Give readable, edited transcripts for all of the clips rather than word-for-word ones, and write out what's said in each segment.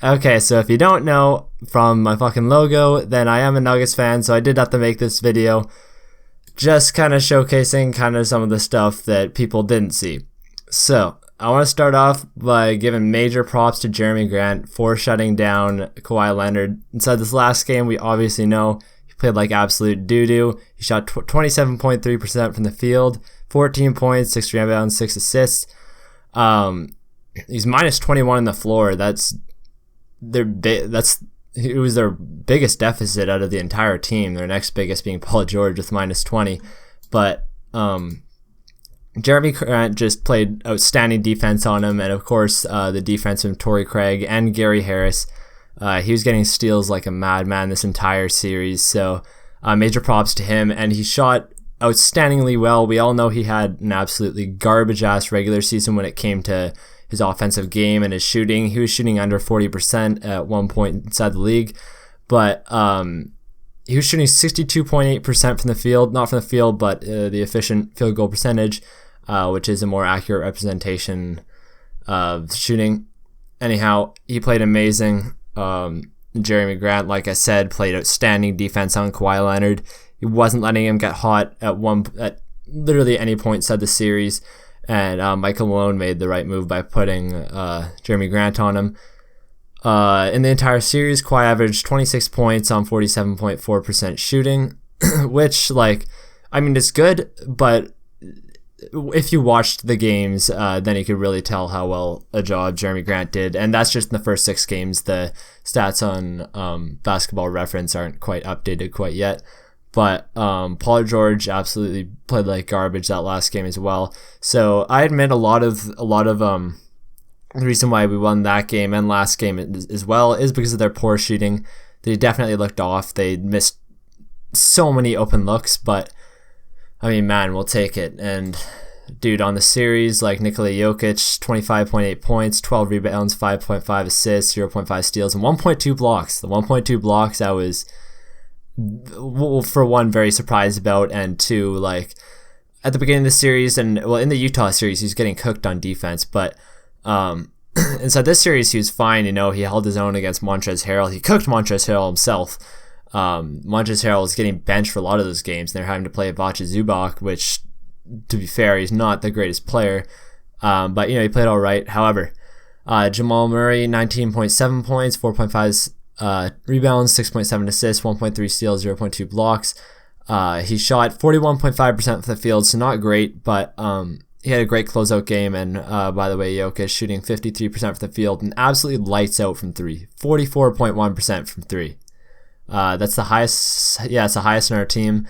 Okay, so if you don't know from my fucking logo, then I am a Nuggets fan, so I did have to make this video just kind of showcasing kind of some of the stuff that people didn't see. So I want to start off by giving major props to Jeramigrant for shutting down Kawhi Leonard. Inside this last game, we obviously know he played like absolute doo-doo. He shot 27.3% from the field, 14 points, 6 rebounds, 6 assists. He's minus 21 on the floor. It was their biggest deficit out of the entire team. Their next biggest being Paul George with minus 20. But Jeramigrant just played outstanding defense on him, and of course the defense from Torrey Craig and Gary Harris. He was getting steals like a madman this entire series, so major props to him. And he shot outstandingly well. We all know he had an absolutely garbage-ass regular season when it came to his offensive game and his shooting. He was shooting under 40% at one point inside the league, but he was shooting 62.8% from the field, not from the field, but the efficient field goal percentage, which is a more accurate representation of shooting. Anyhow, he played amazing. Jeramigrant, like I said, played outstanding defense on Kawhi Leonard. He wasn't letting him get hot at literally any point inside the series. And Michael Malone made the right move by putting Jeramigrant on him. In the entire series, Kawhi averaged 26 points on 47.4% shooting, which, it's good, but if you watched the games, then you could really tell how well a job Jeramigrant did. And that's just in the first 6 games. The stats on Basketball Reference aren't quite updated quite yet. But Paul George absolutely played like garbage that last game as well. So I admit a lot of the reason why we won that game and last game as well is because of their poor shooting. They definitely looked off. They missed so many open looks, but we'll take it. And dude, on the series, like nikolajokic, 25.8 points, 12 rebounds, 5.5 assists, 0.5 steals, and 1.2 blocks. The 1.2 blocks I was, for one, very surprised about, and two, at the beginning of the series and in the Utah series, he was getting cooked on defense, but inside this series he was fine. He held his own against Montrezl Harrell. He cooked Montrezl Harrell himself. Montrezl Harrell was getting benched for a lot of those games, and they're having to play Averages Zubac, which, to be fair, he's not the greatest player, but he played all right. However, Jamal Murray, 19.7 points, 4.5 rebounds, 6.7 assists, 1.3 steals, 0.2 blocks. He shot 41.5% from the field, so not great, but he had a great closeout game. And by the way, Jokic shooting 53% from the field and absolutely lights out from 3, 44.1% from 3. That's the highest. Yeah, it's the highest in our team,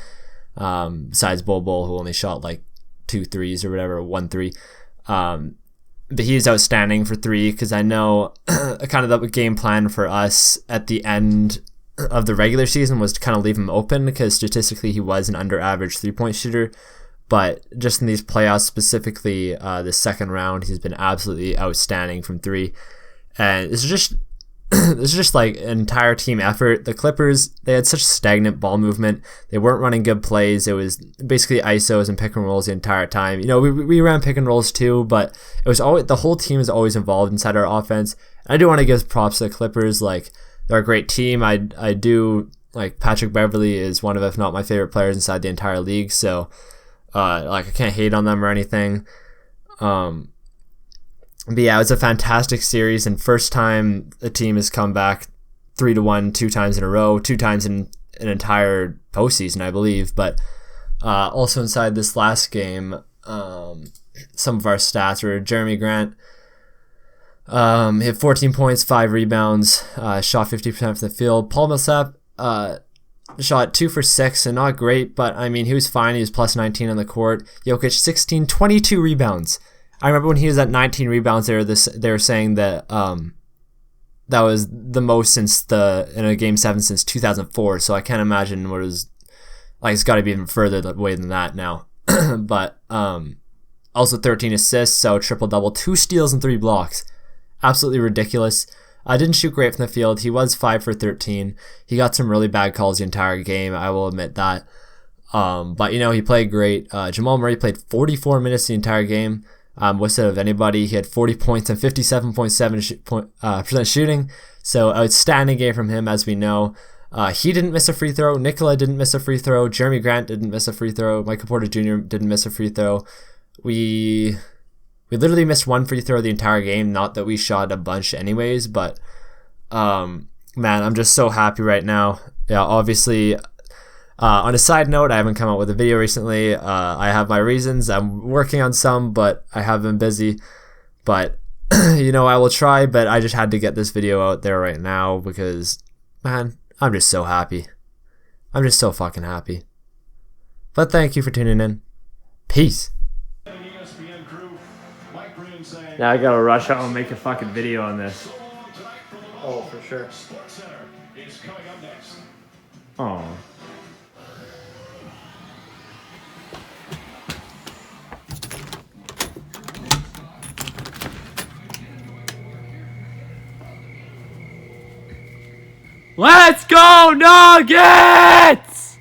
besides Bol, who only shot 2 threes or whatever, 1 3. But he's outstanding for 3, because I know kind of the game plan for us at the end of the regular season was to kind of leave him open, because statistically he was an under average 3-point shooter. But just in these playoffs, specifically the second round, he's been absolutely outstanding from 3. And it's just an entire team effort. The Clippers, they had such stagnant ball movement. They weren't running good plays. It was basically ISOs and pick and rolls the entire time. We ran pick and rolls too, but it was always, the whole team is always involved inside our offense. I do want to give props to the Clippers. They're a great team. I do, Patrick Beverley is one of, if not my favorite players inside the entire league. So I can't hate on them or anything. But yeah, it was a fantastic series, and first time a team has come back 3-1 2 times in a row, 2 times in an entire postseason, I believe. But also inside this last game, some of our stats were Jeramigrant hit 14 points, 5 rebounds, shot 50% from the field. Paul Millsap shot 2 for 6, and not great, but he was fine. He was plus 19 on the court. Jokic 16, 22 rebounds. I remember when he was at 19 rebounds, they were saying that that was the most in a game 7 since 2004. So I can't imagine what it was like. It's got to be even further away than that now. But also 13 assists, so triple double, 2 steals and 3 blocks. Absolutely ridiculous. Didn't shoot great from the field. He was 5 for 13. He got some really bad calls the entire game, I will admit that. But he played great. Jamal Murray played 44 minutes the entire game. listed of anybody. He had 40 points and 57.7% shooting. So outstanding game from him, as we know. He didn't miss a free throw. Nikola didn't miss a free throw. jeramigrant didn't miss a free throw. Michael Porter Jr. didn't miss a free throw. We literally missed one free throw the entire game. Not that we shot a bunch anyways, but man, I'm just so happy right now. Yeah, obviously, on a side note, I haven't come out with a video recently. I have my reasons. I'm working on some, but I have been busy. But, I will try, but I just had to get this video out there right now because, man, I'm just so happy. I'm just so fucking happy. But thank you for tuning in. Peace. Now I gotta rush out and make a fucking video on this. Oh, for sure. Oh. Let's go, Nuggets!